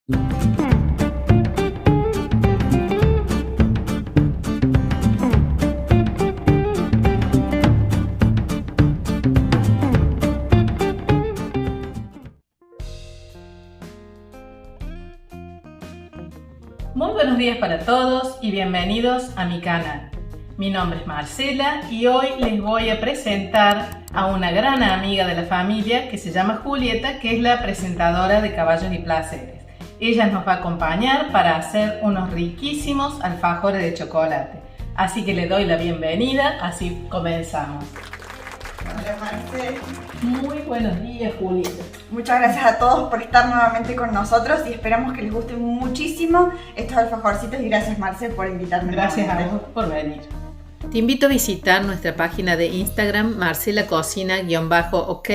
Muy buenos días para todos y bienvenidos a mi canal. Mi nombre es Marcela y hoy les voy a presentar a una gran amiga de la familia que se llama Julieta, que es la presentadora de Caballos y Placeres. Ella nos va a acompañar para hacer unos riquísimos alfajores de chocolate. Así que le doy la bienvenida, así comenzamos. Hola Marcela. Muy buenos días, Julieta. Muchas gracias a todos por estar nuevamente con nosotros y esperamos que les gusten muchísimo estos alfajorcitos y gracias Marcela por invitarme. Gracias a vos por venir. Te invito a visitar nuestra página de Instagram marcelacocina_ok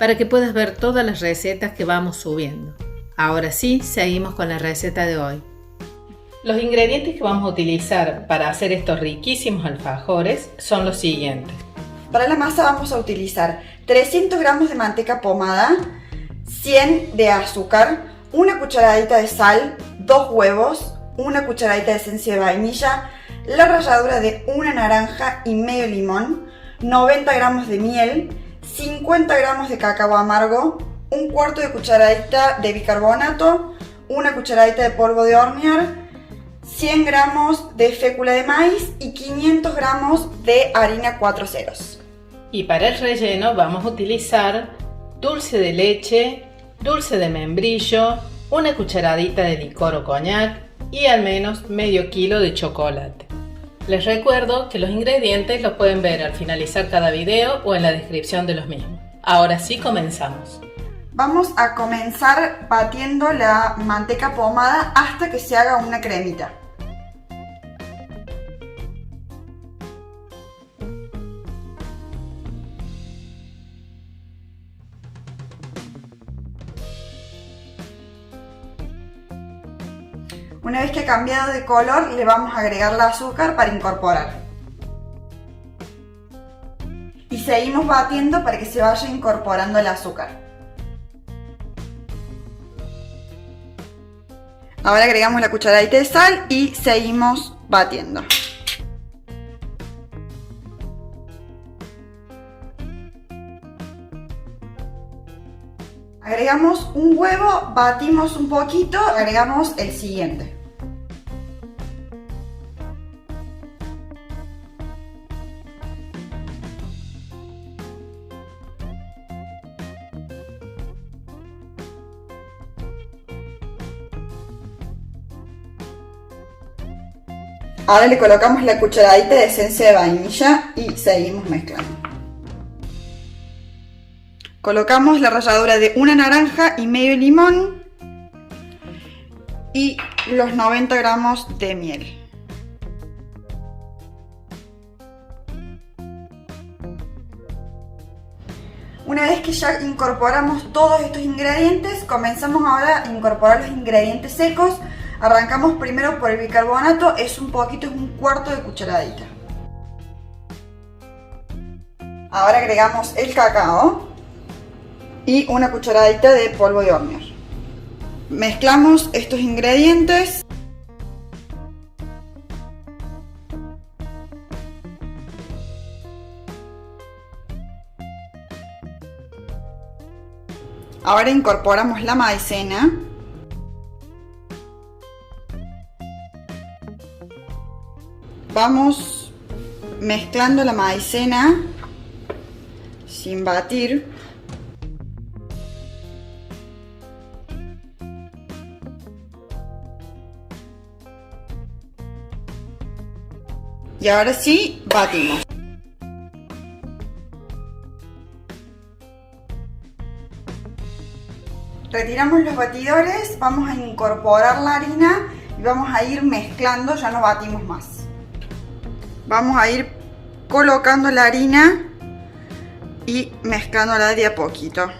para que puedas ver todas las recetas que vamos subiendo. Ahora sí, seguimos con la receta de hoy. Los ingredientes que vamos a utilizar para hacer estos riquísimos alfajores son los siguientes. Para la masa vamos a utilizar 300 gramos de manteca pomada, 100 de azúcar, una cucharadita de sal, 2 huevos, una cucharadita de esencia de vainilla, la ralladura de una naranja y medio limón, 90 gramos de miel, 50 gramos de cacao amargo, un cuarto de cucharadita de bicarbonato, una cucharadita de polvo de hornear, 100 gramos de fécula de maíz y 500 gramos de harina 4 ceros. Y para el relleno vamos a utilizar dulce de leche, dulce de membrillo, una cucharadita de licor o coñac y al menos medio kilo de chocolate. Les recuerdo que los ingredientes los pueden ver al finalizar cada video o en la descripción de los mismos. Ahora sí comenzamos. Vamos a comenzar batiendo la manteca pomada hasta que se haga una cremita. Una vez que ha cambiado de color, le vamos a agregar el azúcar para incorporar. Y seguimos batiendo para que se vaya incorporando el azúcar. Ahora agregamos la cucharadita de sal y seguimos batiendo. Agregamos un huevo, batimos un poquito, agregamos el siguiente. Ahora le colocamos la cucharadita de esencia de vainilla y seguimos mezclando. Colocamos la ralladura de una naranja y medio limón y los 90 gramos de miel. Una vez que ya incorporamos todos estos ingredientes, comenzamos ahora a incorporar los ingredientes secos. Arrancamos primero por el bicarbonato, es un cuarto de cucharadita. Ahora agregamos el cacao y una cucharadita de polvo de hornear. Mezclamos estos ingredientes. Ahora incorporamos la maicena. Vamos mezclando la maicena sin batir. Y ahora sí, batimos. Retiramos los batidores, vamos a incorporar la harina y vamos a ir mezclando, ya no batimos más. Vamos a ir colocando la harina y mezclándola de a poquito.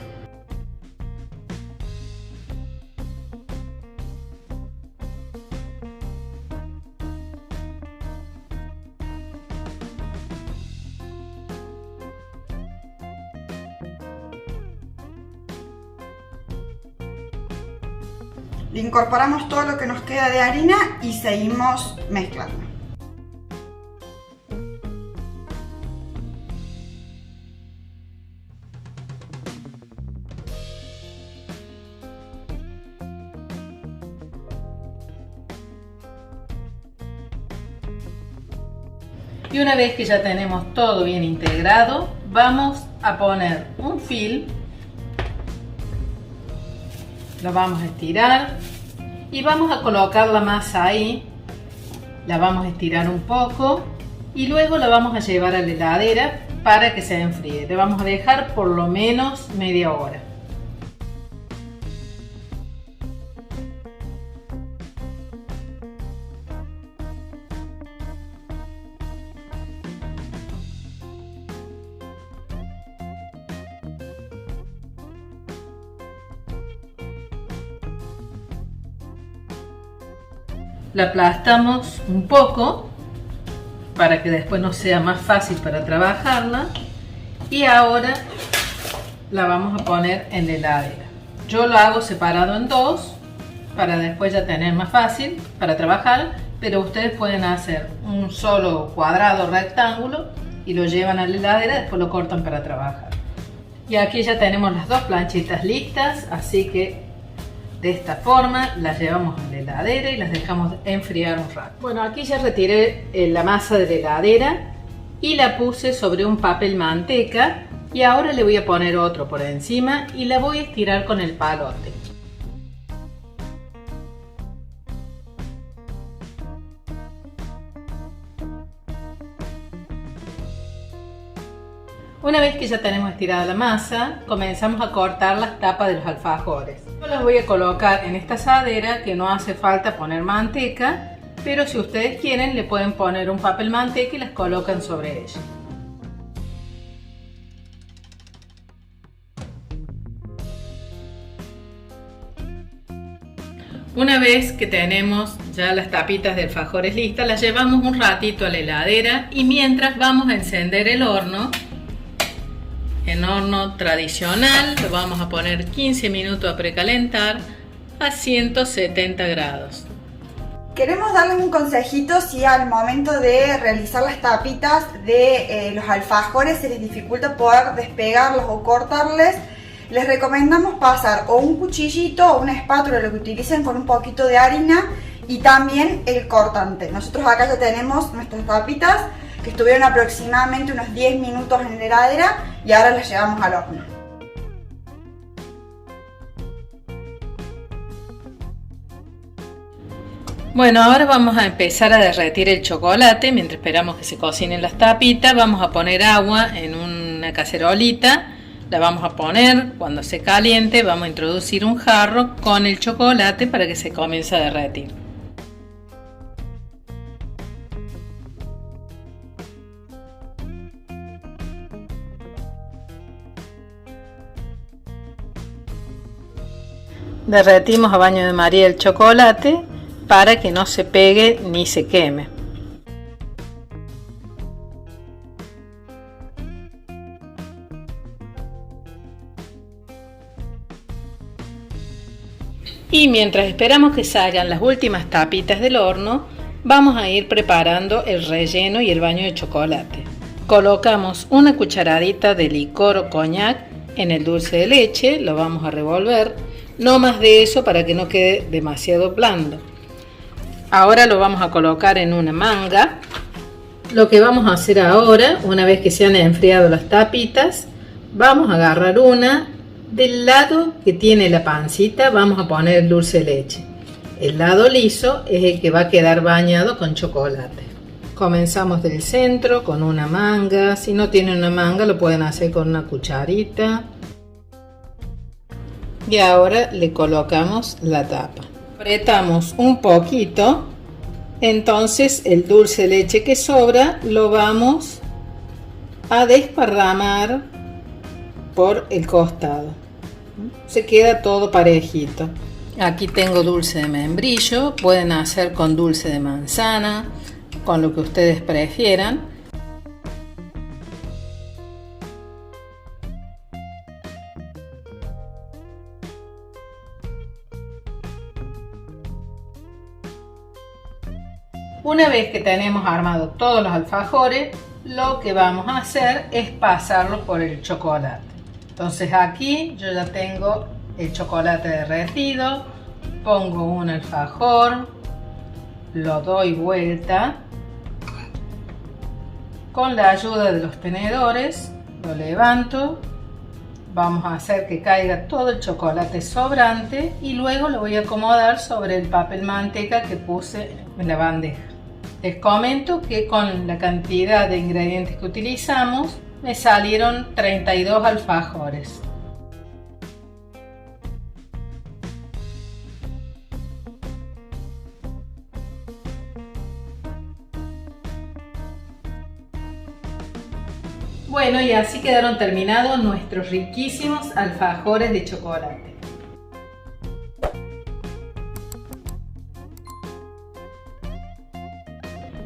Le incorporamos todo lo que nos queda de harina y seguimos mezclando. Y una vez que ya tenemos todo bien integrado, vamos a poner un fil, lo vamos a estirar y vamos a colocar la masa ahí, la vamos a estirar un poco y luego la vamos a llevar a la heladera para que se enfríe. Le vamos a dejar por lo menos media hora. La aplastamos un poco para que después nos sea más fácil para trabajarla y ahora la vamos a poner en la heladera. Yo lo hago separado en dos para después ya tener más fácil para trabajar, pero ustedes pueden hacer un solo cuadrado rectángulo y lo llevan a la heladera, después lo cortan para trabajar. Y aquí ya tenemos las dos planchitas listas, así que de esta forma las llevamos a la heladera y las dejamos enfriar un rato. Bueno, aquí ya retiré la masa de la heladera y la puse sobre un papel manteca y ahora le voy a poner otro por encima y la voy a estirar con el palote. Una vez que ya tenemos estirada la masa, comenzamos a cortar las tapas de los alfajores. Yo las voy a colocar en esta asadera que no hace falta poner manteca, pero si ustedes quieren le pueden poner un papel manteca y las colocan sobre ella. Una vez que tenemos ya las tapitas de alfajores listas, las llevamos un ratito a la heladera y mientras vamos a encender el horno. En horno tradicional lo vamos a poner 15 minutos a precalentar a 170 grados. Queremos darles un consejito si al momento de realizar las tapitas de los alfajores se les dificulta poder despegarlos o cortarles. Les recomendamos pasar o un cuchillito o una espátula, lo que utilicen, con un poquito de harina y también el cortante. Nosotros acá ya tenemos nuestras tapitas que estuvieron aproximadamente unos 10 minutos en la heladera y ahora las llevamos al horno. Bueno, ahora vamos a empezar a derretir el chocolate. Mientras esperamos que se cocinen las tapitas, vamos a poner agua en una cacerolita. La vamos a poner, cuando se caliente vamos a introducir un jarro con el chocolate para que se comience a derretir. Derretimos a baño de María el chocolate para que no se pegue ni se queme. Y mientras esperamos que salgan las últimas tapitas del horno, vamos a ir preparando el relleno y el baño de chocolate. Colocamos una cucharadita de licor o coñac en el dulce de leche, lo vamos a revolver. No más de eso para que no quede demasiado blando. Ahora lo vamos a colocar en una manga. Lo que vamos a hacer ahora, una vez que se han enfriado las tapitas, vamos a agarrar una del lado que tiene la pancita, vamos a poner el dulce de leche. El lado liso es el que va a quedar bañado con chocolate. Comenzamos del centro con una manga. Si no tienen una manga lo pueden hacer con una cucharita. Y ahora le colocamos la tapa. Apretamos un poquito, entonces el dulce de leche que sobra lo vamos a desparramar por el costado. Se queda todo parejito. Aquí tengo dulce de membrillo, pueden hacer con dulce de manzana, con lo que ustedes prefieran. Una vez que tenemos armado todos los alfajores, lo que vamos a hacer es pasarlo por el chocolate. Entonces aquí yo ya tengo el chocolate derretido, pongo un alfajor, lo doy vuelta, con la ayuda de los tenedores lo levanto, vamos a hacer que caiga todo el chocolate sobrante y luego lo voy a acomodar sobre el papel manteca que puse en la bandeja. Les comento que con la cantidad de ingredientes que utilizamos me salieron 32 alfajores. Bueno, y así quedaron terminados nuestros riquísimos alfajores de chocolate.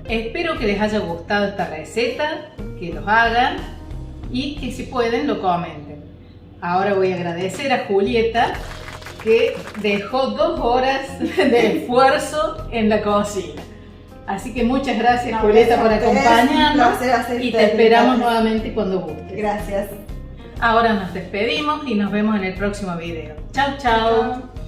Espero que les haya gustado esta receta, que los hagan y que si pueden lo comenten. Ahora voy a agradecer a Julieta que dejó 2 horas de esfuerzo en la cocina. Así que muchas gracias, Julieta, por acompañarnos y te esperamos nuevamente cuando guste. Gracias. Ahora nos despedimos y nos vemos en el próximo video. Chao, chao.